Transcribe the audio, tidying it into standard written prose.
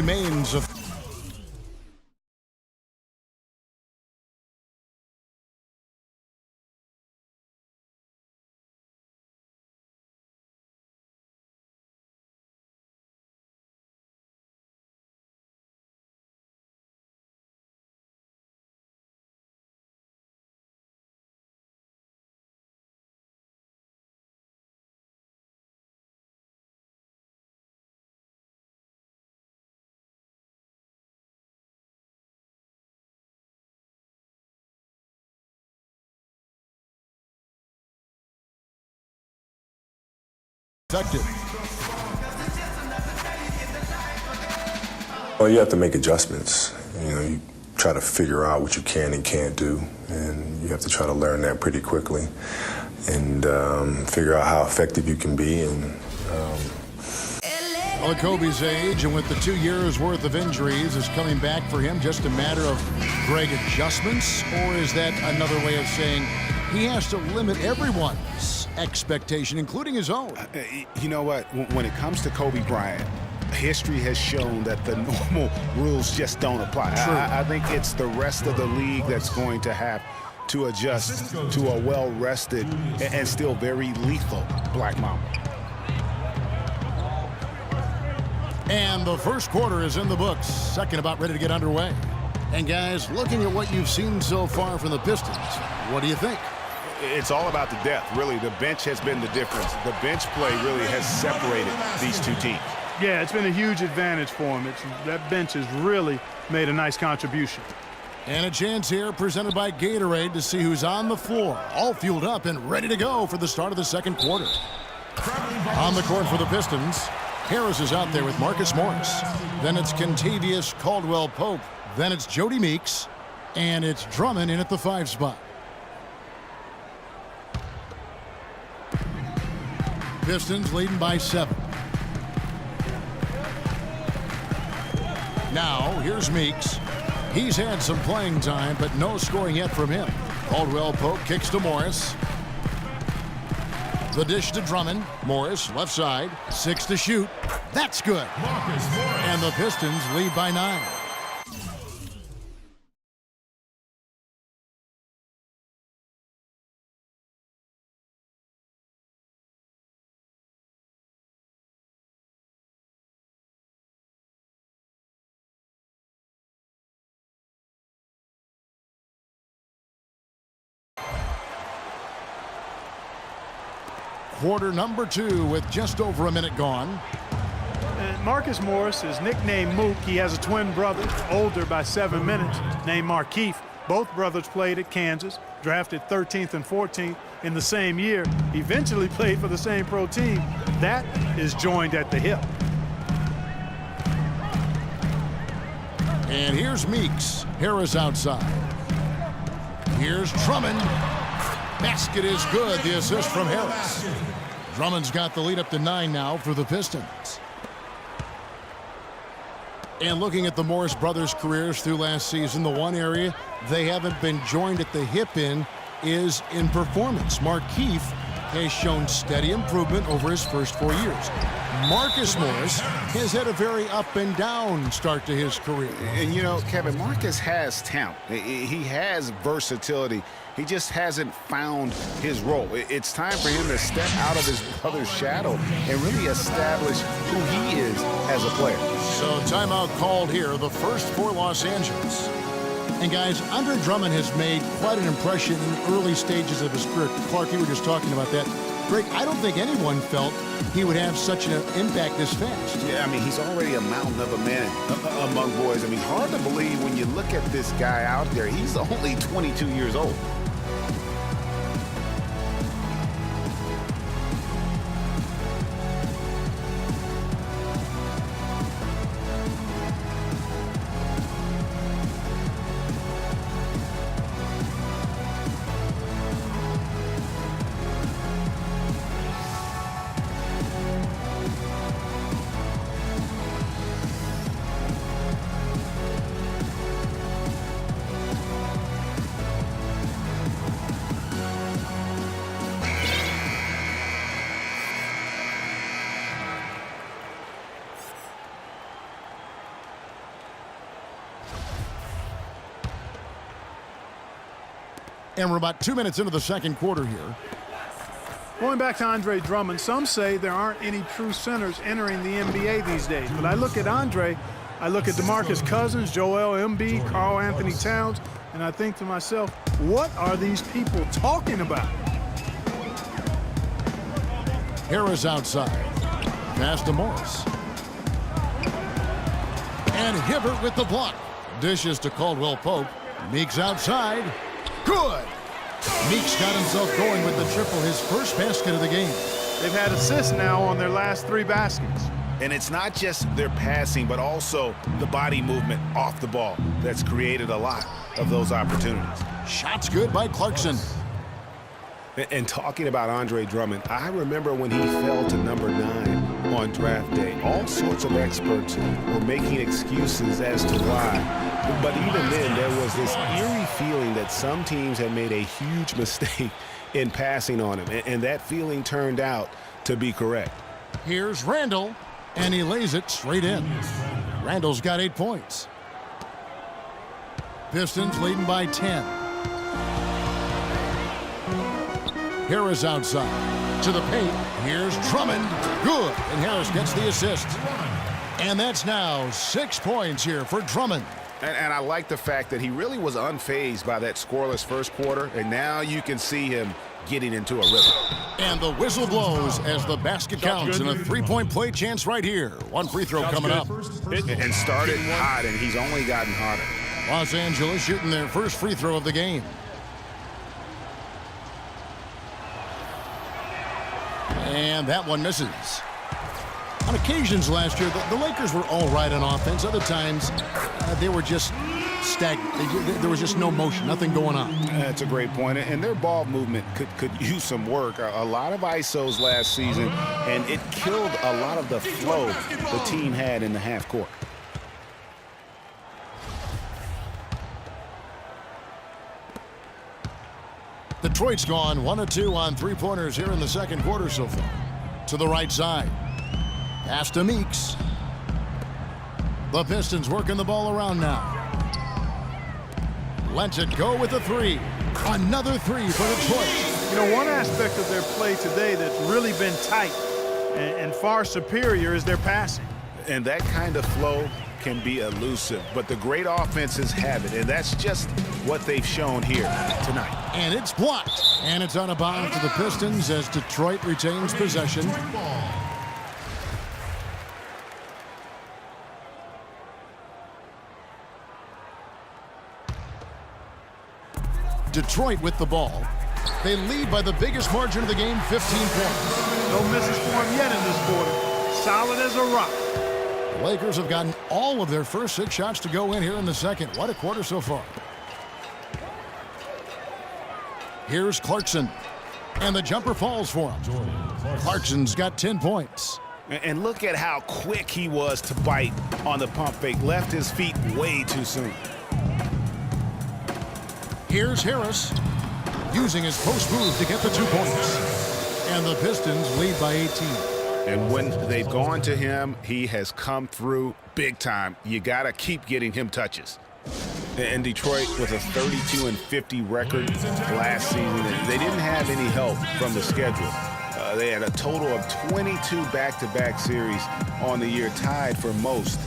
remains of effective. Well, you have to make adjustments. You try to figure out what you can and can't do, and you have to try to learn that pretty quickly and figure out how effective you can be. Well, at Kobe's age, and with the 2 years worth of injuries, is coming back for him just a matter of Greg adjustments, or is that another way of saying he has to limit everyone's expectation, including his own? You know what? When it comes to Kobe Bryant, history has shown that the normal rules just don't apply. I think it's the rest of the league that's going to have to adjust to a well-rested and still very lethal Black Mamba. And the first quarter is in the books. Second about ready to get underway. And guys, looking at what you've seen so far from the Pistons, what do you think? It's all about the depth, really. The bench has been the difference. The bench play really has separated these two teams. Yeah, it's been a huge advantage for him. That bench has really made a nice contribution. And a chance here presented by Gatorade to see who's on the floor, all fueled up and ready to go for the start of the second quarter. On the court for the Pistons, Harris is out there with Marcus Morris. Then it's Kentavious Caldwell-Pope. Then it's Jody Meeks. And it's Drummond in at the 5 spot. Pistons leading by 7. Now, here's Meeks. He's had some playing time, but no scoring yet from him. Caldwell-Pope kicks to Morris. The dish to Drummond. Morris, left side. 6 to shoot. That's good. And the Pistons lead by 9. Quarter number 2 with just over a minute gone. And Marcus Morris is nicknamed Mook. He has a twin brother, older by 7 minutes, named Markieff. Both brothers played at Kansas, drafted 13th and 14th in the same year. Eventually played for the same pro team. That is joined at the hip. And here's Meeks. Harris outside. Here's Drummond. Basket is good. The assist from Harris. Drummond's got the lead up to 9 now for the Pistons. And looking at the Morris brothers' careers through last season, the one area they haven't been joined at the hip in is in performance. Markieff has shown steady improvement over his first 4 years. Marcus Morris has had a very up and down start to his career. And you know, Kevin, Marcus has talent. He has versatility. He just hasn't found his role. It's time for him to step out of his brother's shadow and really establish who he is as a player. So timeout called here, the first for Los Angeles. And guys, Andre Drummond has made quite an impression in the early stages of his career. Clark, you were just talking about that. Greg, I don't think anyone felt he would have such an impact this fast. Yeah, I mean, he's already a mountain of a man among boys. I mean, hard to believe when you look at this guy out there. He's only 22 years old. And we're about 2 minutes into the second quarter here. Going back to Andre Drummond, some say there aren't any true centers entering the NBA these days. But I look at Andre, I look at DeMarcus Cousins, Joel Embiid, Karl Anthony Towns, and I think to myself, what are these people talking about? Harris outside. Pass to Morris. And Hibbert with the block. Dishes to Caldwell Pope. Meeks outside. Good. Meeks got himself going with the triple, his first basket of the game. They've had assists now on their last 3 baskets. And it's not just their passing, but also the body movement off the ball that's created a lot of those opportunities. Shots good by Clarkson. And talking about Andre Drummond, I remember when he fell to number 9 on draft day. All sorts of experts were making excuses as to why. But even then, there was this eerie feeling that some teams had made a huge mistake in passing on him. And that feeling turned out to be correct. Here's Randall, and he lays it straight in. Randall's got 8 points. Pistons leading by 10. Harris outside. To the paint. Here's Drummond. Good. And Harris gets the assist. And that's now 6 points here for Drummond. And I like the fact that he really was unfazed by that scoreless first quarter. And now you can see him getting into a rhythm. And the whistle blows as the basket counts, and a 3-point play chance right here. One free throw coming up. And started hot, and he's only gotten hotter. Los Angeles shooting their first free throw of the game. And that one misses. On occasions last year, the Lakers were all right on offense. Other times, they were just stagnant. There was just no motion, nothing going on. That's a great point. And their ball movement could use some work. A lot of ISOs last season, and it killed a lot of the flow the team had in the half court. Detroit's gone 1 of 2 on 3-pointers here in the second quarter so far. To the right side. Pass to Meeks. The Pistons working the ball around now. Lets it go with a 3. Another 3 for Detroit. You know, one aspect of their play today that's really been tight and far superior is their passing. And that kind of flow can be elusive, but the great offenses have it, and that's just what they've shown here tonight. And it's blocked. And it's on a bounce to the Pistons as Detroit retains possession. Detroit with the ball. They lead by the biggest margin of the game, 15 points. No misses for him yet in this quarter. Solid as a rock. The Lakers have gotten all of their first 6 shots to go in here in the second. What a quarter so far. Here's Clarkson. And the jumper falls for him. Clarkson's got 10 points. And look at how quick he was to bite on the pump fake. Left his feet way too soon. Here's Harris, using his post move to get the 2 points. And the Pistons lead by 18. And when they've gone to him, he has come through big time. You got to keep getting him touches. And Detroit with a 32-50 record last season. They didn't have any help from the schedule. They had a total of 22 back-to-back series on the year, tied for most